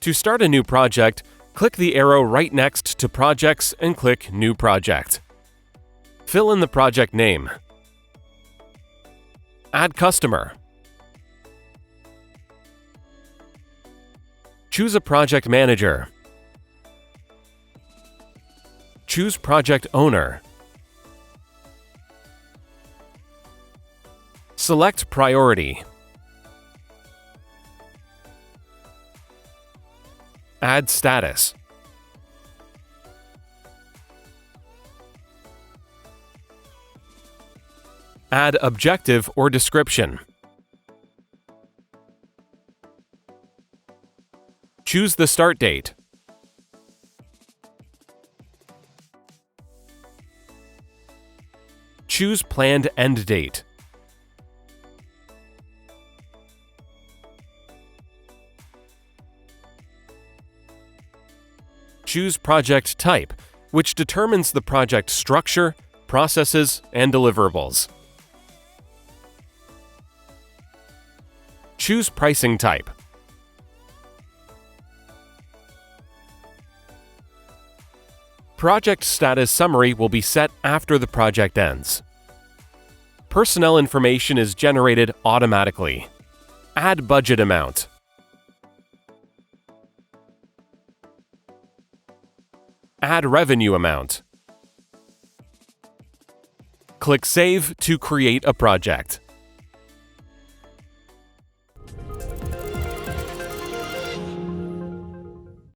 To start a new project, click the arrow right next to Projects and click New Project. Fill in the project name. Add customer. Choose a project manager. Choose project owner. Select priority. Add status. Add objective or description. Choose the start date. Choose planned end date. Choose project type, which determines the project structure, processes, and deliverables. Choose pricing type. Project status summary will be set after the project ends. Personnel information is generated automatically. Add budget amount. Add revenue amount. Click Save to create a project.